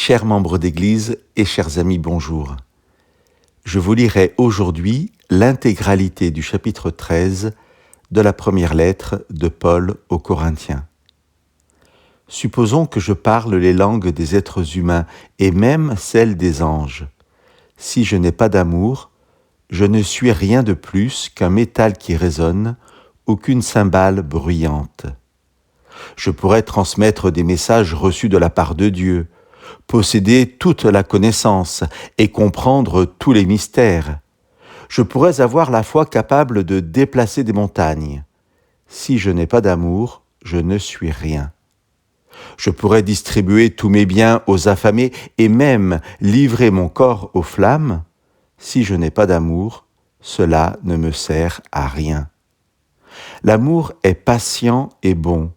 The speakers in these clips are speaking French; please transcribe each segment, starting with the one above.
Chers membres d'Église et chers amis, bonjour. Je vous lirai aujourd'hui l'intégralité du chapitre 13 de la première lettre de Paul aux Corinthiens. Supposons que je parle les langues des êtres humains et même celles des anges. Si je n'ai pas d'amour, je ne suis rien de plus qu'un métal qui résonne ou qu'une cymbale bruyante. Je pourrais transmettre des messages reçus de la part de Dieu, posséder toute la connaissance et comprendre tous les mystères. Je pourrais avoir la foi capable de déplacer des montagnes. Si je n'ai pas d'amour, je ne suis rien. Je pourrais distribuer tous mes biens aux affamés et même livrer mon corps aux flammes. Si je n'ai pas d'amour, cela ne me sert à rien. L'amour est patient et bon.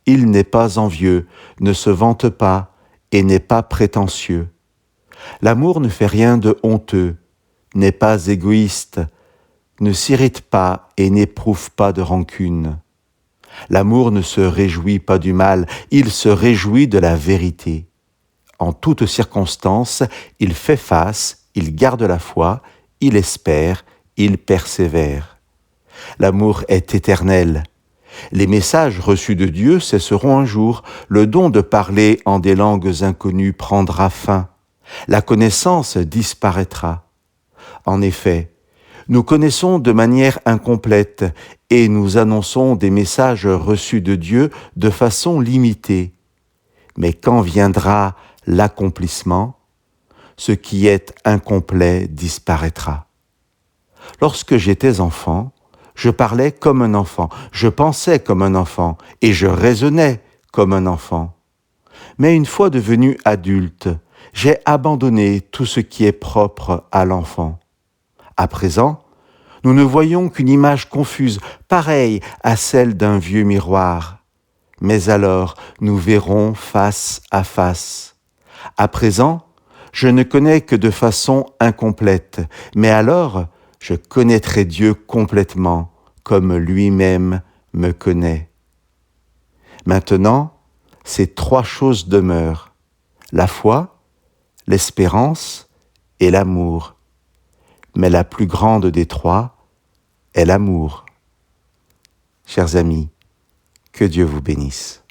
Il n'est pas envieux, ne se vante pas et n'est pas prétentieux. L'amour ne fait rien de honteux, n'est pas égoïste, ne s'irrite pas et n'éprouve pas de rancune. L'amour ne se réjouit pas du mal, il se réjouit de la vérité. En toutes circonstances, il fait face, il garde la foi, il espère, il persévère. L'amour est éternel. Les messages reçus de Dieu cesseront un jour, le don de parler en des langues inconnues prendra fin, la connaissance disparaîtra. En effet, nous connaissons de manière incomplète et nous annonçons des messages reçus de Dieu de façon limitée. Mais quand viendra l'accomplissement, ce qui est incomplet disparaîtra. Lorsque j'étais enfant, je parlais comme un enfant, je pensais comme un enfant et je raisonnais comme un enfant. Mais une fois devenu adulte, j'ai abandonné tout ce qui est propre à l'enfant. À présent, nous ne voyons qu'une image confuse, pareille à celle d'un vieux miroir. Mais alors, nous verrons face à face. À présent, je ne connais que de façon incomplète, mais alors, je connaîtrai Dieu complètement, comme lui-même me connaît. Maintenant, ces trois choses demeurent, la foi, l'espérance et l'amour. Mais la plus grande des trois est l'amour. Chers amis, que Dieu vous bénisse.